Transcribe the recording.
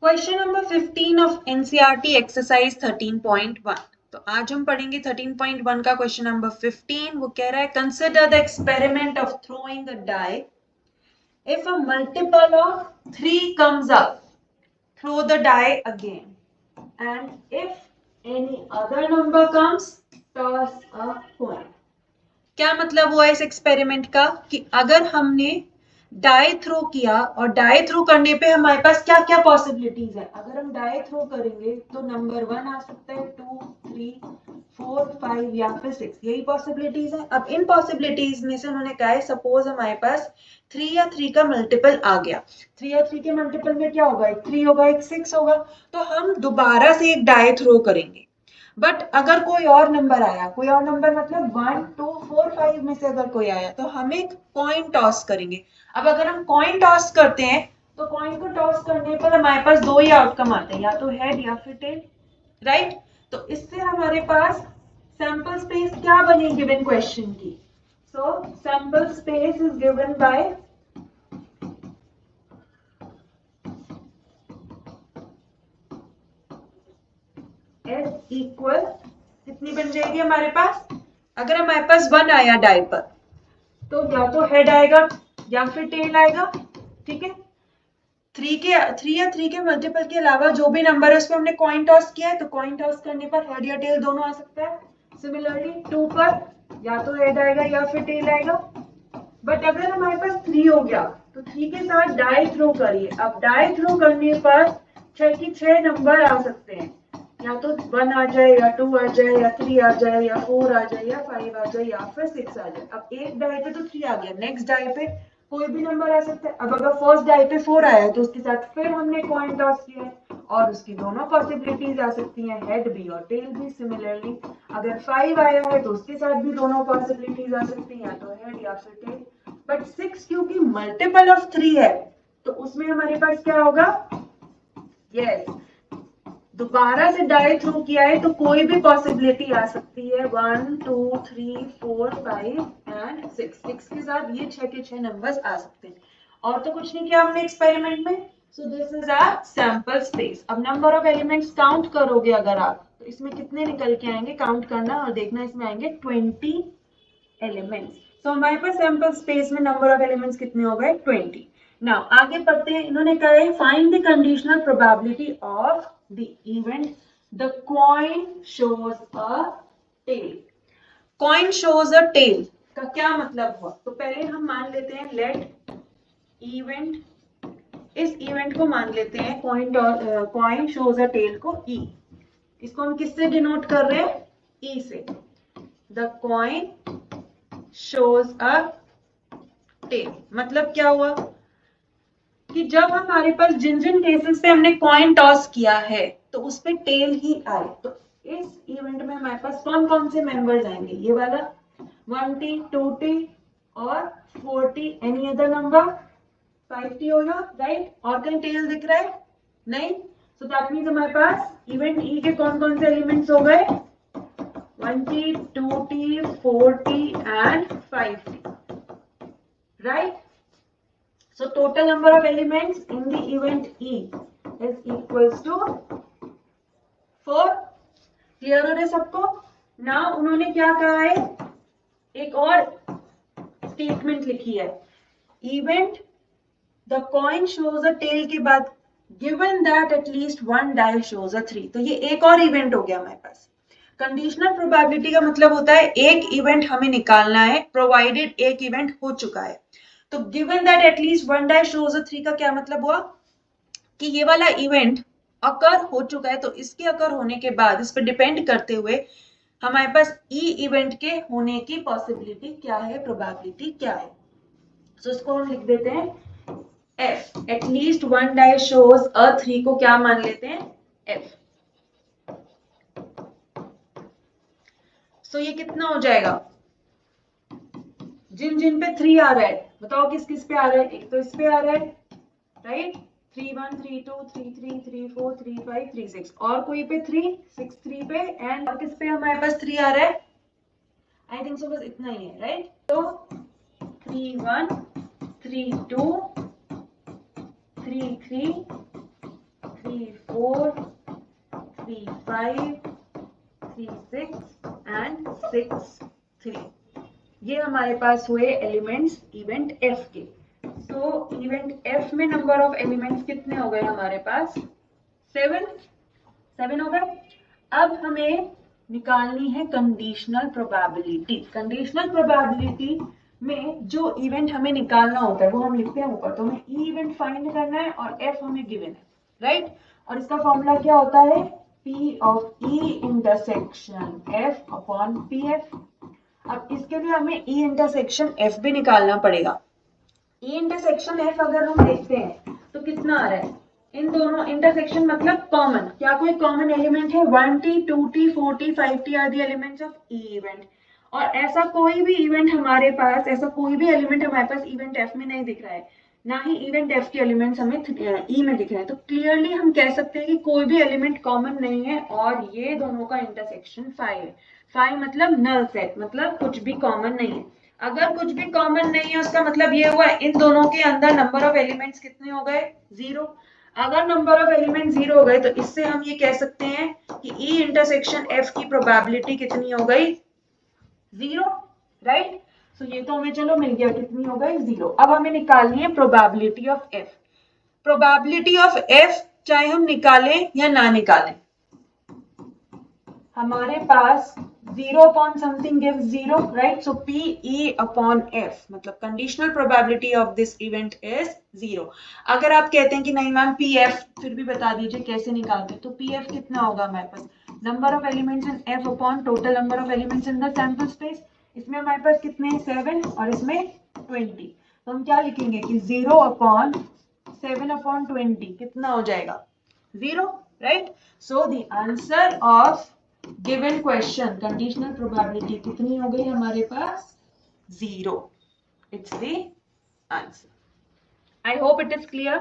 Question number 15 of NCERT exercise 13.1। तो आज हम पढ़ेंगे 13.1 का क्वेश्चन नंबर 15। वो कह रहा है consider the experiment of throwing a die if a multiple of 3 comes up, throw the die again, and if any other number comes, toss a coin। क्या मतलब हुआ इस एक्सपेरिमेंट का कि अगर हमने डाई थ्रो किया और डाई थ्रो करने पे हमारे पास क्या क्या पॉसिबिलिटीज है। अगर हम डाई थ्रो करेंगे तो नंबर 1 आ सकता है, 2, 3, 4, 5 या फिर 6, यही पॉसिबिलिटीज है। अब इन पॉसिबिलिटीज में से उन्होंने कहा है सपोज हमारे पास 3 या 3 का मल्टीपल आ गया। 3 या 3 के मल्टीपल में क्या होगा, एक 3 होगा, एक 6 होगा। तो हम दोबारा से एक डाई थ्रो करेंगे। बट अगर कोई और नंबर आया, कोई और नंबर मतलब 1, 2, 4, 5 में से अगर कोई आया तो हम एक कॉइन टॉस करेंगे। अब अगर हम कॉइन टॉस करते हैं तो कॉइन को टॉस करने पर हमारे पास दो ही आउटकम आते हैं, या तो हेड या फिर टेल, राइट। तो इससे हमारे पास सैंपल स्पेस क्या बनी गिवन क्वेश्चन की। So sample space is given by S equal कितनी बन जाएगी हमारे पास। अगर हमारे पास 1 आया डाई पर तो या तो हेड आएगा या फिर टेल आएगा, ठीक है। 3 या 3 के मल्टीपल के अलावा जो भी नंबर है उस पर हमने कॉइन टॉस किया है, तो कॉइन टॉस करने पर हेड या टेल दोनों आ सकता है। सिमिलरली 2 पर या तो हेड आएगा या फिर टेल आएगा। बट अगर हमारे पास 3 हो गया तो 3 के साथ डाई थ्रो करिए। अब डाई थ्रो करने पर 6 की 6 नंबर आ सकते हैं, या तो 1 आ जाए या 2 आ जाए या 3 आ जाए या 4 आ जाए या 5 आ जाए या फिर 6 आ जाए। अब एक डाई पे तो 3 आ गया, नेक्स्ट डाई पे कोई भी नंबर आ सकता है। अब अगर फर्स्ट डाई पे 4 आया है तो उसके साथ फिर हमने कॉइन टॉस किया है और उसकी दोनों पॉसिबिलिटीज आ सकती हैं, हेड भी और टेल भी। सिमिलरली अगर 5 आया है तो उसके साथ भी दोनों पॉसिबिलिटीज आ सकती हैं, या तो हेड या फिर टेल। बट 6 क्योंकि मल्टीपल ऑफ 3 है तो उसमें हमारे पास क्या होगा, यस, दोबारा से डाई थ्रू किया है तो कोई भी पॉसिबिलिटी आ सकती है। 1, 2, 3, 4, 5 एंड 6। 6 के साथ ये 6 के 6 नंबर्स आ सकते हैं। और तो कुछ नहीं किया हमने एक्सपेरिमेंट में। So this is our sample space. अब नंबर ऑफ एलिमेंट्स काउंट करोगे अगर आप तो इसमें कितने निकल के आएंगे, काउंट करना और देखना। इसमें आएंगे 20 एलिमेंट्स। तो हमारे पास सैंपल स्पेस में नंबर ऑफ एलिमेंट्स कितने हो गए, 20। नाउ आगे पढ़ते हैं। इन्होंने कहा है find the conditional probability of the event the coin shows a tail. Coin shows a tail का क्या मतलब हुआ, तो पहले हम मान लेते हैं लेट इवेंट, इस इवेंट को मान लेते हैं कॉइन शोज अ टेल को ई। इसको हम किससे डिनोट कर रहे हैं, ई से। The coin shows a tail मतलब क्या हुआ कि जब हमारे पास जिन जिन केसेस पे हमने कॉइन टॉस किया है तो उस पे टेल ही आए, तो इस इवेंट में हमारे पास कौन कौन से मेंबर्स आएंगे, ये वाला 1T, 2T और 4T। Any other number 5T होगा, राइट। और कहीं टेल दिख रहा है, नहीं। सो दैट मीन्स हमारे पास इवेंट ई के कौन कौन से एलिमेंट्स हो गए, 1T, 2T, 4T and 5T, right? So total number of elements in the event E is equals to 4। Clear हो रहा है सबको। नाउ उन्होंने क्या कहा है, एक और स्टेटमेंट लिखी है, event the coin shows a tail के बाद given that at least one die shows a 3। तो ये एक और इवेंट हो गया हमारे पास। कंडीशनल प्रोबेबिलिटी का मतलब होता है एक इवेंट हमें निकालना है प्रोवाइडेड एक इवेंट हो चुका है। तो given that at least one die shows a 3 का क्या मतलब हुआ कि ये वाला इवेंट अकर हो चुका है, तो इसके अकर होने के बाद इस पर डिपेंड करते हुए हमारे पास ई इवेंट के होने की पॉसिबिलिटी क्या है, प्रोबेबिलिटी क्या है। तो इसको हम लिख देते हैं F. At least one die shows a 3 को क्या मान लेते हैं, एफ। सो ये कितना हो जाएगा, जिन जिन पे 3 आ रहा है बताओ किस किस पे आ रहा है, एक तो इस पे आ रहा है, राइट। 3, 1, 3, 2, 3, 3, 3, 4, 3, 5, 3, 6 और कोई पे 3, 6, 3 पे एंड और किस पे हमारे पास 3 आ रहा है, आई थिंक सो बस इतना ही है, राइट। तो 3, 1, 3, 2, 3, 3, 3 4 3 5 3 6 एंड 6 3। ये हमारे पास हुए एलिमेंट्स इवेंट एफ के। तो इवेंट एफ में नंबर ऑफ एलिमेंट्स कितने हो गए हमारे पास? 7 हो गए। अब हमें निकालनी है कंडीशनल प्रोबेबिलिटी। कंडीशनल प्रोबेबिलिटी में जो इवेंट हमें निकालना होता है वो हम लिखते हैं ऊपर। तो हमें ई इवेंट फाइंड करना है और एफ हमें गिवन है, राइट। और इसका फॉर्मूला क्या होता है? P of E intersection F upon PF। अब इसके लिए हमें E इंटरसेक्शन F भी निकालना पड़ेगा। E इंटरसेक्शन F अगर हम देखते हैं तो कितना आ रहा है? इन दोनों इंटरसेक्शन मतलब कॉमन। क्या कोई कॉमन एलिमेंट है? 1T 2T 4T 5T are the elements of E event. और ऐसा कोई भी इवेंट हमारे पास, ऐसा कोई भी एलिमेंट हमारे पास इवेंट F में नहीं दिख रहा है, ना ही इवेंट F के एलिमेंट्स हमें E में दिख रहे हैं। तो क्लियरली हम कह सकते हैं कि कोई भी एलिमेंट कॉमन नहीं है और ये दोनों का इंटरसेक्शन 5 है। 5 मतलब नल सेट, मतलब कुछ भी कॉमन नहीं है। अगर कुछ भी कॉमन नहीं है उसका मतलब ये हुआ इन दोनों के अंदर नंबर ऑफ एलिमेंट्स कितने हो गए? 0। अगर नंबर ऑफ एलिमेंट 0 हो गए तो इससे हम ये कह सकते हैं कि E इंटरसेक्शन F की प्रोबेबिलिटी कितनी हो गई? 0, राइट। सो ये तो हमें चलो मिल गया, कितनी हो गई? 0। अब हमें निकालनी है probability of F। Probability of F चाहे हम निकालें या ना निकालें, हमारे पास 0 upon something gives 0, right? So PE upon F मतलब conditional probability of this event is 0। अगर आप कहते हैं कि नहीं मैम PF, फिर भी बता दीजिए कैसे निकालते हैं। तो PF कितना होगा हमारे पास? Number of elements in F upon total number of elements in the sample space. इसमें हमारे पास कितने हैं? 7 और इसमें 20। तो हम क्या लिखेंगे कि 0 अपॉन 7 अपॉन 20 कितना हो जाएगा? 0, right. So the answer of given question conditional probability कितनी हो गई हमारे पास? 0। It's the answer. I hope it is clear.